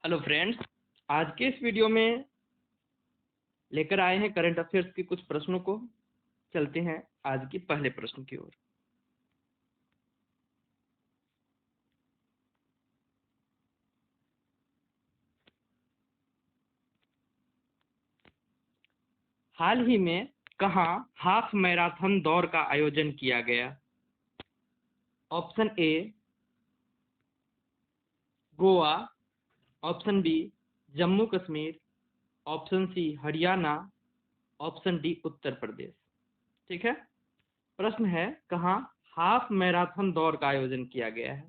Hello friends, आज के इस वीडियो में लेकर आए हैं करंट अफेयर्स के कुछ प्रश्नों को। चलते हैं आज के पहले प्रश्न की ओर। हाल ही में कहाँ हाफ मैराथन दौड़ का आयोजन किया गया? Option A Goa, option B Jammu Kashmir, option C Haryana, option D Uttar Pradesh. ठीक है, प्रश्न है कहाँ हाफ मैराथन दौड़ का आयोजन किया गया है।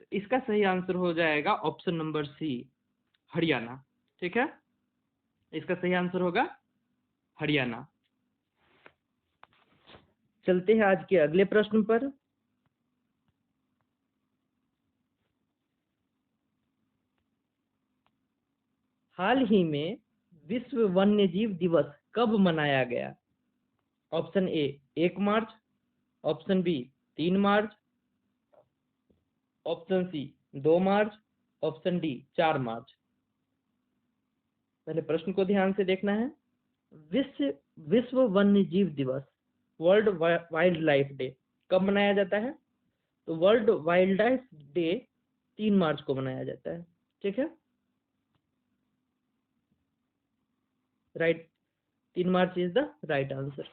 तो इसका सही आंसर हो जाएगा ऑप्शन नंबर सी, हरियाणा। ठीक है, इसका सही आंसर होगा हरियाणा। चलते हैं आज के अगले प्रश्न पर। हाल ही में विश्व वन्यजीव दिवस कब मनाया गया? ऑप्शन ए 1 मार्च, ऑप्शन बी 3 मार्च, ऑप्शन सी 2 मार्च, ऑप्शन डी 4 मार्च। पहले प्रश्न को ध्यान से देखना है। विश्व विश्व वन्यजीव दिवस, वर्ल्ड वाइल्ड लाइफ डे, कब मनाया जाता है? तो वर्ल्ड वाइल्ड लाइफ डे 3 मार्च को मनाया जाता है। ठीक है, right, 3 March is the right answer.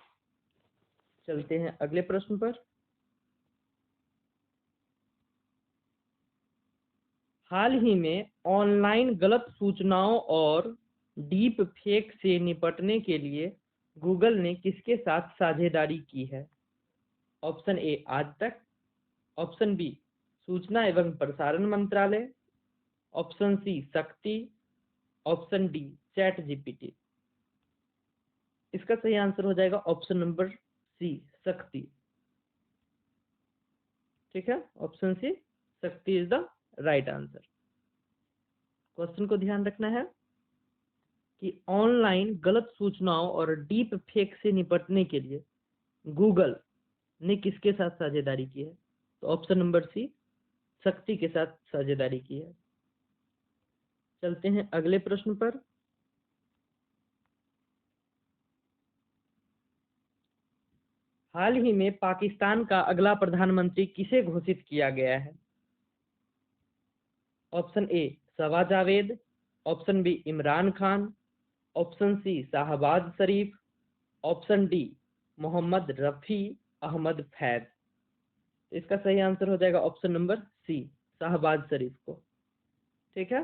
चलते हैं अगले प्रश्न पर। हाल ही में ऑनलाइन गलत सूचनाओं और डीप फेक से निपटने के लिए गूगल ने किसके साथ साझेदारी की है? ऑप्शन ए आज तक, ऑप्शन बी सूचना एवं प्रसारण मंत्रालय, ऑप्शन सी शक्ति, ऑप्शन डी चैट जीपीटी। इसका सही आंसर हो जाएगा ऑप्शन नंबर सी, शक्ति। ठीक है, ऑप्शन सी शक्ति is the right answer. Question को ध्यान रखना है कि ऑनलाइन गलत सूचनाओं और डीप फेक से निपटने के लिए गूगल ने किसके साथ साझेदारी की है? तो ऑप्शन नंबर सी, शक्ति के साथ साझेदारी की है। चलते हैं अगले प्रश्न पर। हाल ही में पाकिस्तान का अगला प्रधानमंत्री किसे घोषित किया गया है? Option A Shahbaz Javed, option B Imran Khan, option C Shahbaz Sharif, option D Mohammad Rafi Ahmad Faiz. इसका सही आंसर हो जाएगा option number C, Shahbaz Sharif को। ठीक है,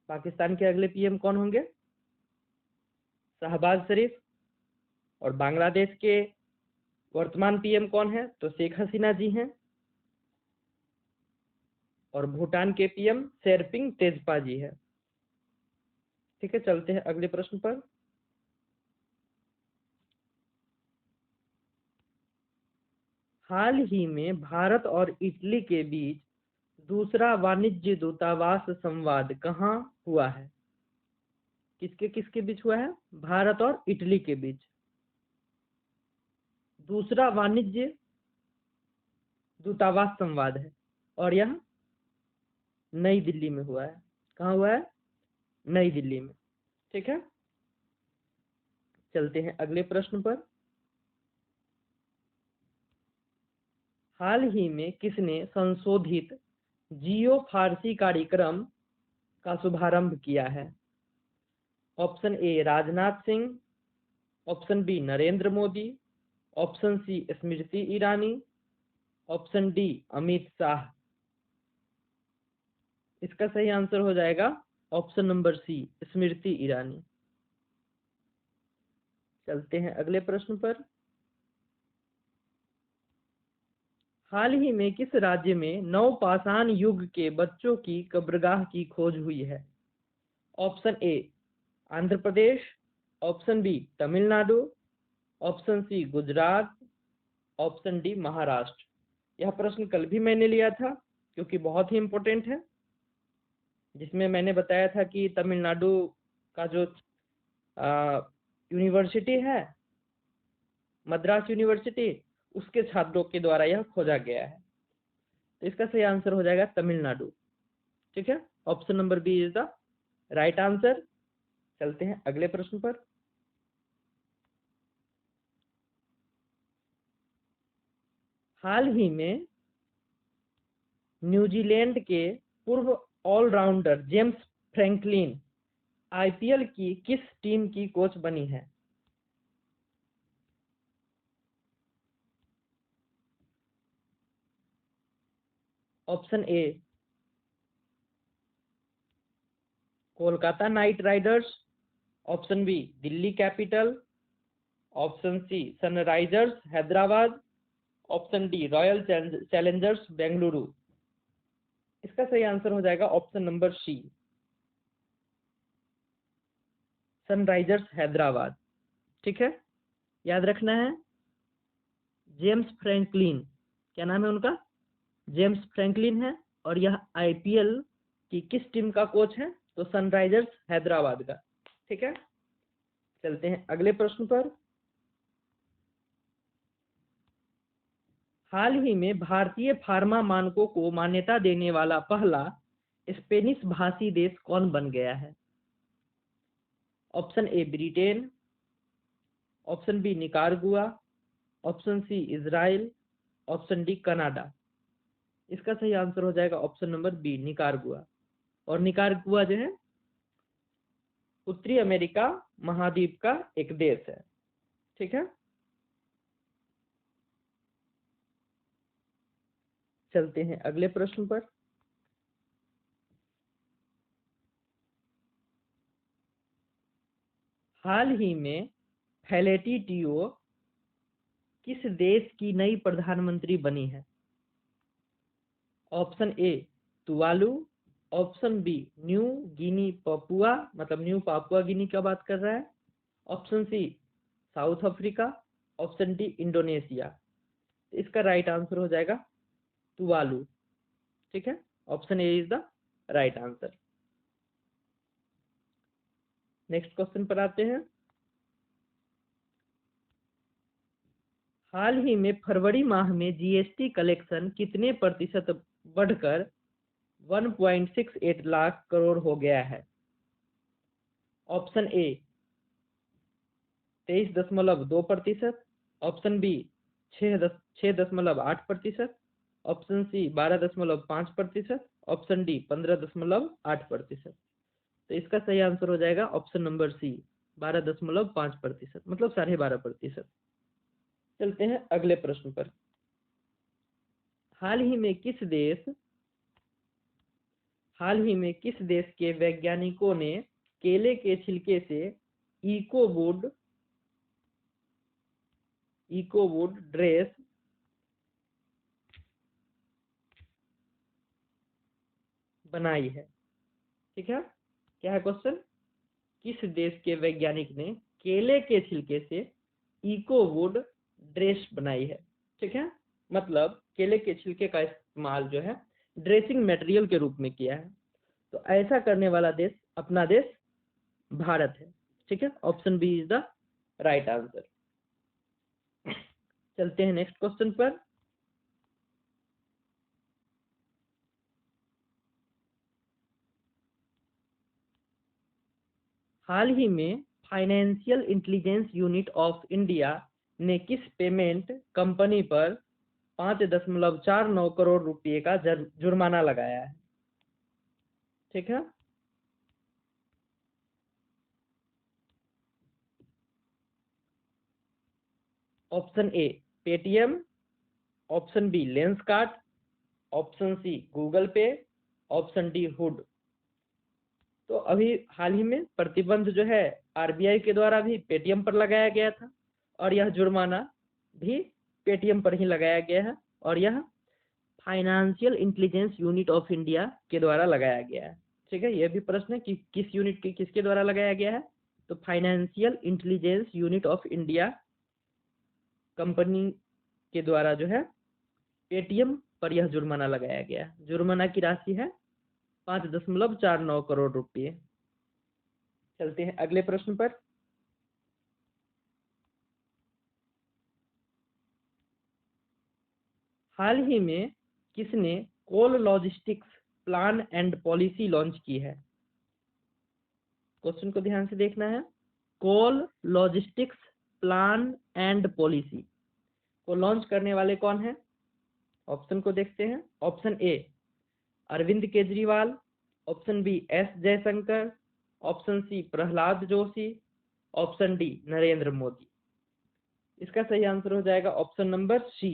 पाकिस्तान के अगले पीएम कौन होंगे? शाहबाज शरीफ। और बांग्लादेश के वर्तमान पीएम कौन है? तो शेख हसीना जी हैं। और भूटान के पीएम शेरपिंग तेजपा जी है। ठीक है, चलते हैं अगले प्रश्न पर। हाल ही में भारत और इटली के बीच दूसरा वाणिज्य दूतावास संवाद कहाँ हुआ है? किसके किसके बीच हुआ है? भारत और इटली के बीच दूसरा वाणिज्य दूतावास संवाद है, और यह नई दिल्ली में हुआ है। कहाँ हुआ है? नई दिल्ली में। ठीक है, चलते हैं अगले प्रश्न पर। हाल ही में किसने संशोधित जियो फारसी कार्यक्रम का शुभारंभ किया है? Option A Rajnath Singh, option B Narendra Modi, option C Smriti Irani, option D Amit Shah. इसका सही आंसर हो जाएगा ऑप्शन नंबर सी, स्मृति ईरानी। चलते हैं अगले प्रश्न पर। हाल ही में किस राज्य में नवपाषाण युग के बच्चों की कब्रगाह की खोज हुई है? Option A Andhra Pradesh, option B Tamil Nadu, option C Gujarat, option D Maharashtra. यह प्रश्न कल भी मैंने लिया था, क्योंकि बहुत ही इंपॉर्टेंट है, जिसमें मैंने बताया था कि तमिलनाडु का जो यूनिवर्सिटी है, मद्रास यूनिवर्सिटी, उसके छात्रों के द्वारा यह खोजा गया है। तो इसका सही आंसर हो जाएगा तमिलनाडु। ठीक है, option number B is the right answer. चलते हैं अगले प्रश्न पर। हाल ही में न्यूजीलैंड के पूर्व ऑलराउंडर जेम्स फ्रैंकलिन आईपीएल की किस टीम की कोच बनी है? Option A Kolkata Knight Riders, option B Delhi Capital, option C Sunrisers Hyderabad, option D Royal Challengers Bengaluru. इसका सही आंसर हो जाएगा option number C Sunrisers Hyderabad. ठीक है, याद रखना है जेम्स फ्रैंकलिन, क्या नाम है उनका? जेम्स फ्रैंकलिन है, और यह आईपीएल की किस टीम का कोच है? तो सनराइजर्स हैदराबाद का। ठीक है, चलते हैं अगले प्रश्न पर। हाल ही में भारतीय फार्मा मानकों को मान्यता देने वाला पहला स्पेनिश भाषी देश कौन बन गया है? Option A Britain, option B Nicaragua, option C Israel, option D Canada. इसका सही आंसर हो जाएगा ऑप्शन नंबर बी निकारागुआ। और निकारागुआ जो है उत्तरी अमेरिका महाद्वीप का एक देश है। ठीक है, चलते हैं अगले प्रश्न पर। हाल ही में फैलेटी टियो किस देश की नई प्रधानमंत्री बनी है? Option A Tuvalu, option B New Guinea Papua, मतलब न्यू पापुआ गिनी का बात कर रहा है, option C South Africa, option D Indonesia. इसका राइट आंसर हो जाएगा तुवालू। ठीक है, option A is the right answer. Next question पर आते हैं। हाल ही में फरवरी माह में जीएसटी कलेक्शन कितने प्रतिशत बढ़कर 1.68 लाख करोड़ हो गया है? Option A 23.2%, option B 6.8%, option C 12.5%, option D 15.8%। तो इसका सही आंसर हो जाएगा ऑप्शन नंबर सी 12.5%, मतलब 12.5%। चलते हैं अगले प्रश्न पर। हाल ही में किस देश के वैज्ञानिकों ने केले के छिलके से इकोवुड ड्रेस बनाई है? ठीक है, क्या है क्वेश्चन? किस देश के वैज्ञानिक ने केले के छिलके से इकोवुड ड्रेस बनाई है? ठीक है, मतलब केले के छिलके का इस्तेमाल जो है ड्रेसिंग मटेरियल के रूप में किया है। तो ऐसा करने वाला देश अपना देश भारत है। ठीक है, option B is the right answer. चलते हैं नेक्स्ट क्वेश्चन पर। हाल ही में Financial Intelligence Unit of India ने किस पेमेंट कंपनी पर 5.49 करोड़ रुपए का जुर्माना लगाया है? ठीक है, option A Paytm, option B Lenskart, option C Google Pay, option D Hood. तो अभी हाल ही में प्रतिबंध जो है आरबीआई के द्वारा भी पेटीएम पर लगाया गया था, और यह जुर्माना भी पेटीएम पर ही लगाया गया है, और यह financial Intelligence Unit of India के द्वारा लगाया गया है। ठीक है, यह भी प्रश्न है कि किस यूनिट के किसके द्वारा लगाया गया है? तो financial Intelligence Unit of India company के द्वारा जो है पेटीएम पर यह जुर्माना लगाया गया है। जुर्माना की राशि है 5.49 करोड़ रुपये। चलते हैं अगले प्रश्न पर। हाल ही में किसने coal logistics plan and policy launch की है? क्वेश्चन को ध्यान से देखना है। Coal logistics plan and policy को लॉन्च करने वाले कौन है? ऑप्शन को देखते हैं। Option A Arvind Kejriwal, option B S Jaishankar, option C Prahlad Joshi, option D Narendra Modi. इसका सही आंसर हो जाएगा option number C,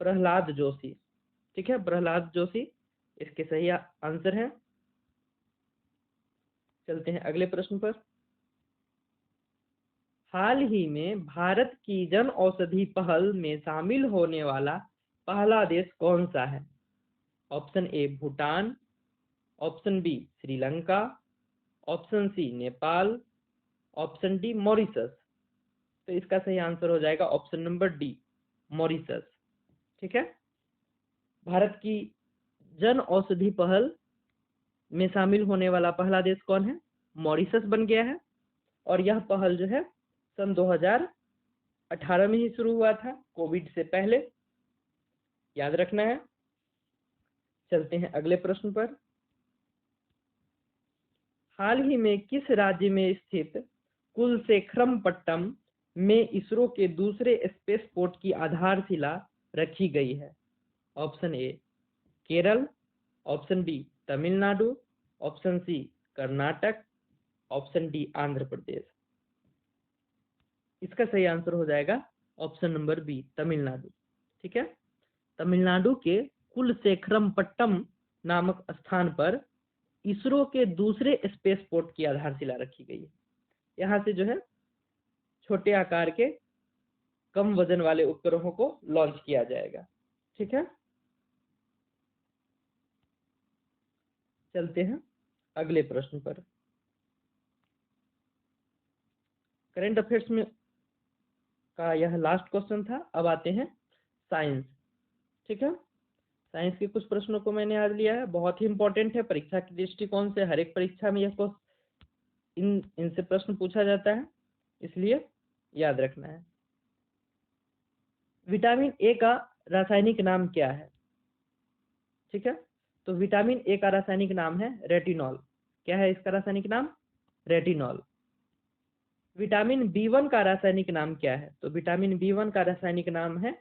Prahlad Joshi. ठीक है, प्रहलाद जोशी इसके सही आंसर है। चलते हैं अगले प्रश्न पर। हाल ही में भारत की जन औषधि पहल में शामिल होने वाला पहला देश कौन सा है? Option A Bhutan, option B Sri Lanka, option C Nepal, option D Mauritius. तो इसका सही आंसर हो जाएगा ऑप्शन नंबर डी, मॉरिशस। ठीक है, भारत की जन औषधि पहल में शामिल होने वाला पहला देश कौन है? मॉरिशस बन गया है। और यह पहल जो है सन 2018 में ही शुरू हुआ था, कोविड से पहले, याद रखना है। चलते हैं अगले प्रश्न पर। हाल ही में किस राज्य में स्थित कुलशेखरमपट्टम में इसरो के दूसरे स्पेसपोर्ट की आधारशिला रखी गई है? Option A Kerala, option B Tamil Nadu, option C Karnataka, option D Andhra Pradesh. इसका सही आंसर हो जाएगा ऑप्शन नंबर बी, तमिलनाडु। ठीक है, तमिलनाडु के कुलशेखरमपट्टम नामक स्थान पर इसरो के दूसरे स्पेसपोर्ट की आधारशिला रखी गई है। यहाँ से जो है छोटे आकार के कम वजन वाले उपग्रहों को लॉन्च किया जाएगा। ठीक है, चलते हैं अगले प्रश्न पर। करंट अफेयर्स में का यह लास्ट क्वेश्चन था। अब आते हैं साइंस। ठीक है, साइंस के कुछ प्रश्नों को मैंने आज लिया है, बहुत ही इंपॉर्टेंट है परीक्षा के दृष्टिकोण से। हर एक परीक्षा में यह इनसे प्रश्न पूछा जाता है, इसलिए याद रखना है। विटामिन ए का रासायनिक नाम क्या है? ठीक है, तो विटामिन ए का रासायनिक नाम है रेटिनॉल। क्या है इसका रासायनिक नाम? रेटिनॉल। विटामिन बी1 का रासायनिक नाम क्या है? तो विटामिन बी1 का रासायनिक नाम है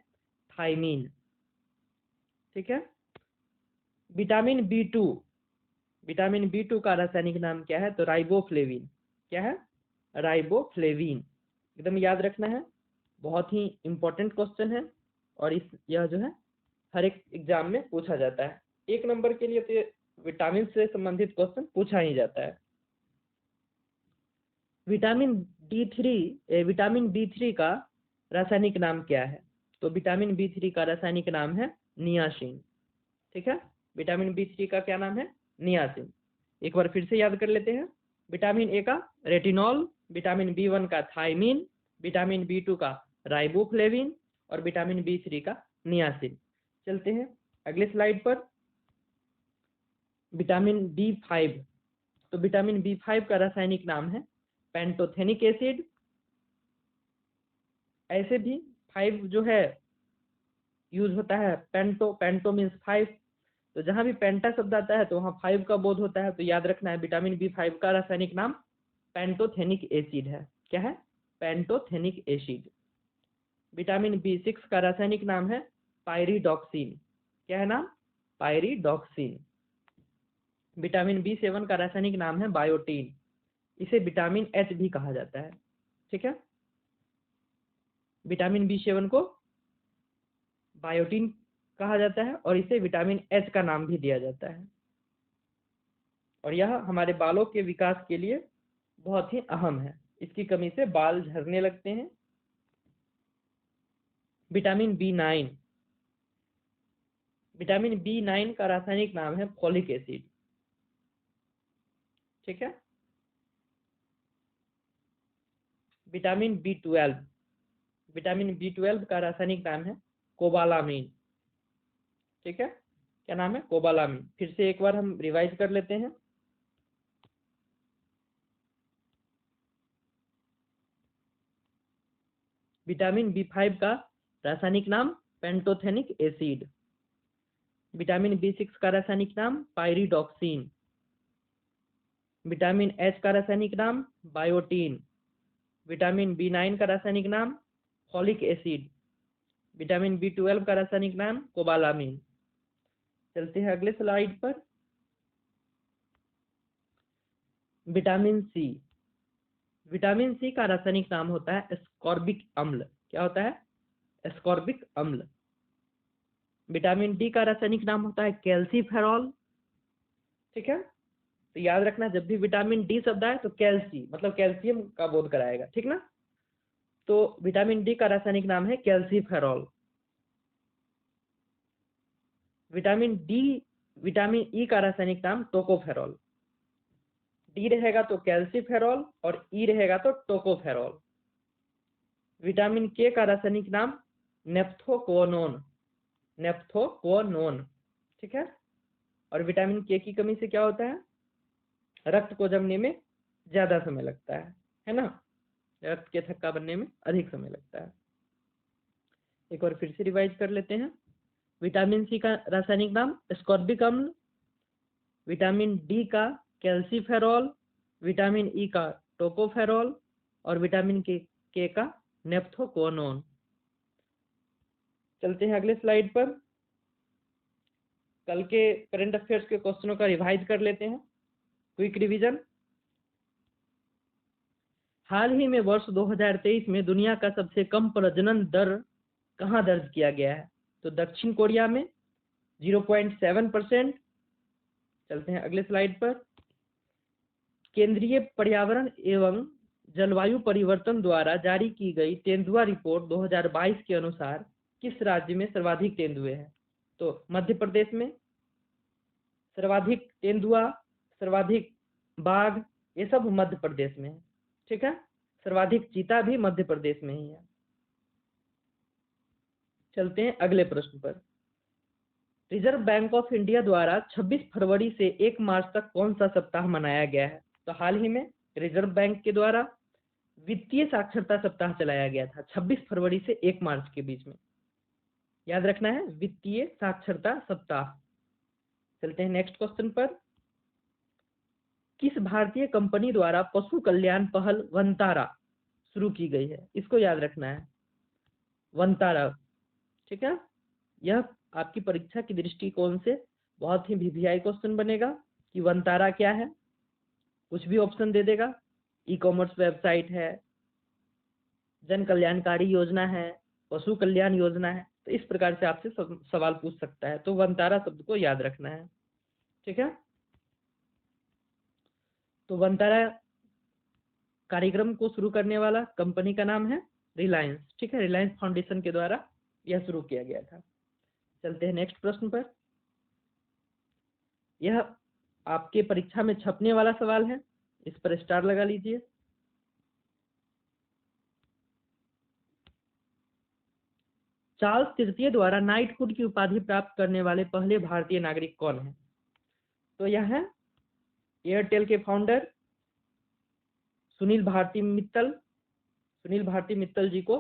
थायमीन। ठीक है, विटामिन बी2, विटामिन बी2 का रासायनिक नाम क्या है? तो राइबोफ्लेविन। क्या है? राइबोफ्लेविन। एकदम याद रखना है, बहुत ही इंपॉर्टेंट क्वेश्चन है और यह जो है हर एक एग्जाम में पूछा जाता है। 1 नंबर के लिए तो विटामिन से संबंधित क्वेश्चन पूछा ही जाता है। विटामिन बी3 का रासायनिक नाम क्या है? तो विटामिन बी3 का रासायनिक नाम है नियासिन। ठीक है, विटामिन बी3 का क्या नाम है? नियासिन। एक बार फिर से याद कर लेते हैं। विटामिन ए का रेटिनॉल, विटामिन बी1 का थायमीन, विटामिन बी2 का राइबोफ्लेविन और विटामिन बी3 का नियासिन। चलते हैं अगले स्लाइड पर। विटामिन बी5, तो विटामिन बी5 का रासायनिक नाम है पेंटोथेनिक एसिड। ऐसे भी 5 जो है यूज होता है, पेंटो मीन्स 5, तो जहां भी पेंटा शब्द आता है तो वहां 5 का बोध होता है। तो याद रखना है विटामिन बी5 का रासायनिक नाम पेंटोथेनिक एसिड है। क्या है? Pantothenic acid. विटामिन बी6 का रासायनिक नाम है पायरिडॉक्सिन। क्या है नाम? पायरिडॉक्सिन। विटामिन बी7 का रासायनिक नाम है बायोटीन। इसे विटामिन एच भी कहा जाता है। ठीक है, विटामिन बी7 को बायोटीन कहा जाता है और इसे विटामिन एच का नाम भी दिया जाता है। और यह हमारे बालों के विकास के लिए बहुत ही अहम है, इसकी कमी से बाल झड़ने लगते हैं। विटामिन बी9, विटामिन बी9 का रासायनिक नाम है फॉलिक एसिड। ठीक है, विटामिन बी12, विटामिन बी12 का रासायनिक नाम है कोबालामीन। ठीक है, क्या नाम है? कोबालामीन। फिर से एक बार हम रिवाइज कर लेते हैं। विटामिन बी5 का रासायनिक नाम पेंटोथेनिक एसिड, विटामिन B6 का रासायनिक नाम पायरिडॉक्सिन। विटामिन H का रासायनिक नाम बायोटीन। विटामिन B9 का रासायनिक नाम फॉलिक एसिड। विटामिन B12 का रासायनिक नाम कोबालामिन। चलते हैं अगले स्लाइड पर। Vitamin C. विटामिन सी का रासायनिक नाम होता है एस्कॉर्बिक अम्ल। क्या होता है? एस्कॉर्बिक अम्ल। विटामिन डी का रासायनिक नाम होता है कैल्सीफेरॉल। ठीक है, तो याद रखना जब भी विटामिन डी शब्द आए तो कैल्सी मतलब कैल्शियम का बोध कराएगा, ठीक ना। तो विटामिन डी का रासायनिक नाम है कैल्सीफेरॉल। विटामिन ई का रासायनिक नाम टोकोफेरॉल। डी रहेगा तो कैल्सीफेरॉल और ई रहेगा तो टोकोफेरॉल। विटामिन के का रासायनिक नाम नेफ्थोक्वोनोन। नेफ्थोक्वोनोन, ठीक है। और विटामिन के की कमी से क्या होता है? रक्त को जमने में ज्यादा समय लगता है ना। रक्त के थक्का बनने में अधिक समय लगता है। एक बार फिर से रिवाइज कर लेते हैं। विटामिन सी का रासायनिक नाम एस्कॉर्बिक अम्ल। विटामिन डी का कैल्सीफेरॉल। विटामिन ई का टोकोफेरॉल और विटामिन के का नेफ्थोक्वोनोन। चलते हैं अगले स्लाइड पर। कल के करंट अफेयर्स के क्वेश्चनों का रिवाइज कर लेते हैं। Quick revision. हाल ही में वर्ष 2023 में दुनिया का सबसे कम प्रजनन दर कहां दर्ज किया गया है? तो दक्षिण कोरिया में 0.7%। चलते हैं अगले स्लाइड पर। केंद्रीय पर्यावरण एवं जलवायु परिवर्तन द्वारा जारी की गई तेंदुआ रिपोर्ट 2022 के अनुसार किस राज्य में सर्वाधिक तेंदुए हैं? तो मध्य प्रदेश में सर्वाधिक तेंदुआ, सर्वाधिक बाघ, ये सब मध्य प्रदेश में है, ठीक है। सर्वाधिक चीता भी मध्य प्रदेश में ही है। चलते हैं अगले प्रश्न पर। रिजर्व बैंक ऑफ इंडिया द्वारा 26 फरवरी से 1 मार्च तक कौन सा सप्ताह मनाया गया है? तो हाल ही में रिजर्व बैंक के द्वारा वित्तीय साक्षरता सप्ताह चलाया गया था 26 फरवरी से 1 मार्च के बीच में। याद रखना है, वित्तीय साक्षरता सप्ताह। चलते हैं नेक्स्ट क्वेश्चन पर। किस भारतीय कंपनी द्वारा पशु कल्याण पहल वनतारा शुरू की गई है? इसको याद रखना है, वनतारा, ठीक है। यह आपकी परीक्षा की दृष्टिकोण से बहुत ही वीवीआई क्वेश्चन बनेगा कि वनतारा क्या है। कुछ भी ऑप्शन दे देगा। ई कॉमर्स वेबसाइट है, जन कल्याणकारी योजना है, पशु कल्याण योजना है, तो इस प्रकार से आपसे सवाल पूछ सकता है। तो वनतारा शब्द को याद रखना है, ठीक है। तो वनतारा कार्यक्रम को शुरू करने वाला कंपनी का नाम है रिलायंस, ठीक है। रिलायंस फाउंडेशन के द्वारा यह शुरू किया गया था। चलते हैं नेक्स्ट प्रश्न पर। यह आपके परीक्षा में छपने वाला सवाल है, इस पर स्टार लगा लीजिए। चार्ल्स तृतीय द्वारा नाइटहुड की उपाधि प्राप्त करने वाले पहले भारतीय नागरिक कौन है? तो यह है एयरटेल के फाउंडर सुनील भारती मित्तल। सुनील भारती मित्तल जी को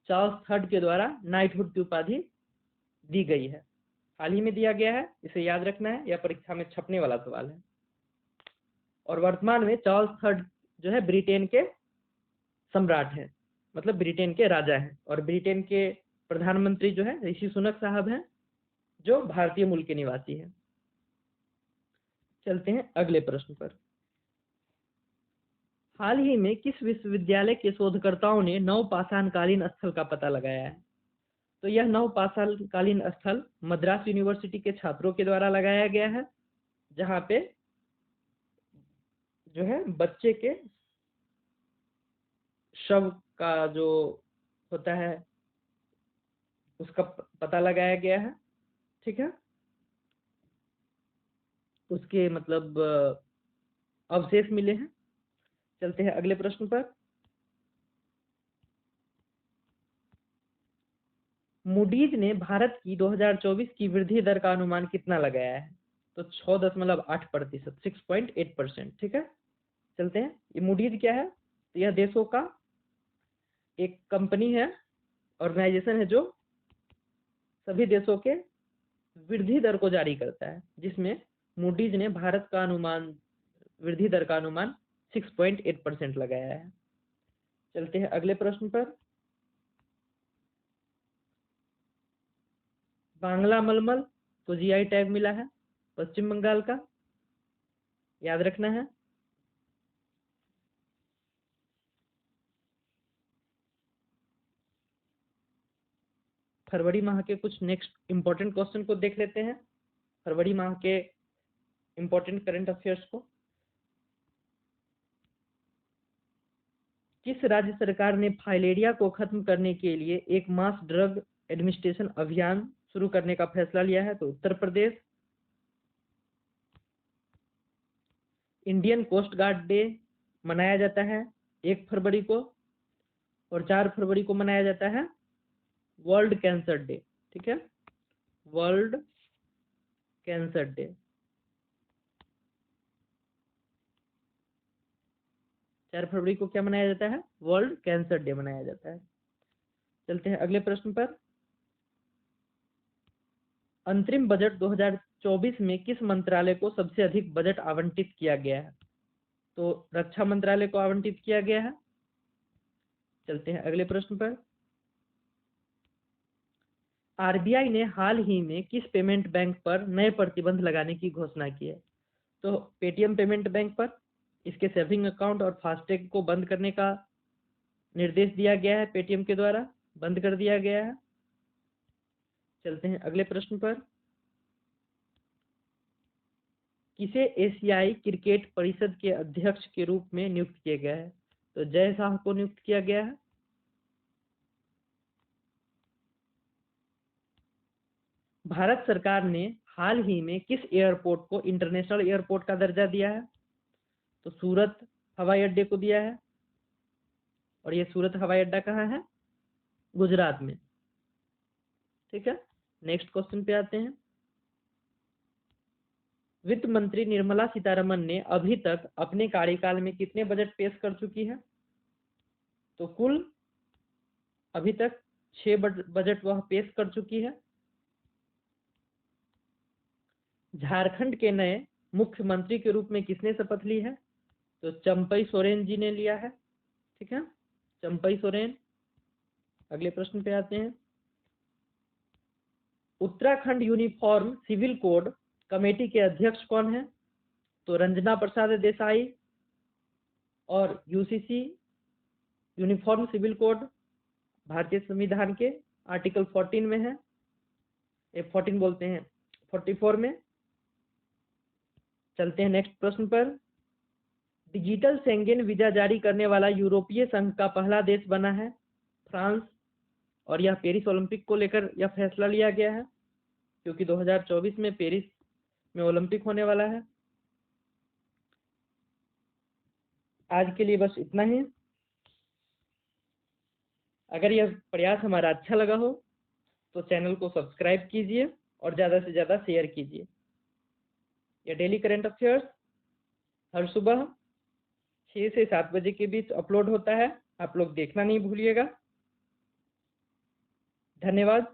चार्ल्स थर्ड के द्वारा नाइटहुड की उपाधि दी गई है। हाल ही में दिया गया है, इसे याद रखना है, यह परीक्षा में छपने वाला सवाल है। और वर्तमान में चार्ल्स थर्ड जो है ब्रिटेन के सम्राट हैं, मतलब ब्रिटेन के राजा हैं। और ब्रिटेन के प्रधानमंत्री जो है ऋषि सुनक साहब हैं, जो भारतीय मूल के निवासी हैं। चलते हैं अगले प्रश्न पर। हाल ही में किस विश्वविद्यालय के शोधकर्ताओं ने नवपाषाणकालीन स्थल का पता लगाया है? तो यह नवपाषाणकालीन स्थल मद्रास यूनिवर्सिटी के छात्रों के द्वारा लगाया गया है, जहां पे जो है बच्चे के शव का जो होता है उसका पता लगाया गया है, ठीक है। उसके मतलब अवशेष मिले हैं। चलते हैं अगले प्रश्न पर। मूडीज ने भारत की 2024 की वृद्धि दर का अनुमान कितना लगाया है? तो 6.8%, 6.8%, ठीक है। चलते हैं, ये मूडीज क्या है? तो यह देशों का एक कंपनी है, ऑर्गेनाइजेशन है, जो सभी देशों के वृद्धि दर को जारी करता है, जिसमें मूडीज ने भारत का अनुमान वृद्धि दर का अनुमान 6.8% लगाया है। चलते हैं अगले प्रश्न पर। बांग्ला मलमल को जीआई टैग मिला है पश्चिम बंगाल का, याद रखना है। फरवरी माह के कुछ नेक्स्ट इंपॉर्टेंट क्वेश्चन को देख लेते हैं, फरवरी माह के इंपॉर्टेंट करंट अफेयर्स को। किस राज्य सरकार ने फाइलेरिया को खत्म करने के लिए एक मास ड्रग एडमिनिस्ट्रेशन अभियान शुरू करने का फैसला लिया है? तो Uttar Pradesh. Indian coast guard day मनाया जाता है 1 फरवरी को, और 4 फरवरी को मनाया जाता है वर्ल्ड कैंसर डे। ठीक है, वर्ल्ड कैंसर डे। 4 फरवरी को क्या मनाया जाता है? वर्ल्ड कैंसर डे मनाया जाता है। चलते हैं अगले प्रश्न पर। अंतरिम बजट 2024 में किस मंत्रालय को सबसे अधिक बजट आवंटित किया गया है? तो रक्षा मंत्रालय को आवंटित किया गया है। चलते हैं अगले प्रश्न पर। आरबीआई ने हाल ही में किस पेमेंट बैंक पर नए प्रतिबंध लगाने की घोषणा की है? तो पेटीएम पेमेंट बैंक पर इसके सेविंग अकाउंट और फास्टैग को बंद करने का निर्देश दिया गया है, पेटीएम के द्वारा बंद कर दिया गया है। चलते हैं अगले प्रश्न पर। किसे एशियाई क्रिकेट परिषद के अध्यक्ष के रूप में नियुक्त किया गया है? तो जय शाह को नियुक्त किया गया है। भारत सरकार ने हाल ही में किस एयरपोर्ट को इंटरनेशनल एयरपोर्ट का दर्जा दिया है? तो सूरत हवाई अड्डे को दिया है, और ये सूरत हवाई अड्डा कहाँ है? गुजरात में। ठीक है, नेक्स्ट क्वेश्चन पे आते हैं। वित्त मंत्री निर्मला सीतारमन ने अभी तक अपने कार्यकाल में कितने बजट पेश कर चुकी है? तो कुल अभी तक 6 बजट वह पेश कर चुकी है। झारखंड के नए मुख्यमंत्री के रूप में किसने शपथ ली है? तो चंपई सोरेन जी ने लिया है। ठीक है, चंपई सोरेन। अगले प्रश्न पे आते हैं। Uttarakhand uniform civil code committee के अध्यक्ष कौन है? तो रंजना प्रसाद देसाई। और यूसीसी यूनिफॉर्म सिविल कोड भारतीय संविधान के आर्टिकल 14 में है, 14 बोलते हैं 44 में। चलते हैं नेक्स्ट प्रश्न पर। डिजिटल शेंगेन वीजा जारी करने वाला यूरोपीय संघ का पहला देश बना है फ्रांस, और यह पेरिस ओलंपिक को लेकर यह फैसला लिया गया है, क्योंकि 2024 में पेरिस में ओलंपिक होने वाला है। आज के लिए बस इतना ही। अगर यह प्रयास हमारा अच्छा लगा हो तो चैनल को सब्सक्राइब कीजिए और ज़्यादा से ज़्यादा शेयर कीजिए। यह डेली करंट अफेयर्स हर सुबह 6 से 7 बजे के बीच अपलोड होता है, आप लोग देखना नहीं भूलिएगा। धन्यवाद।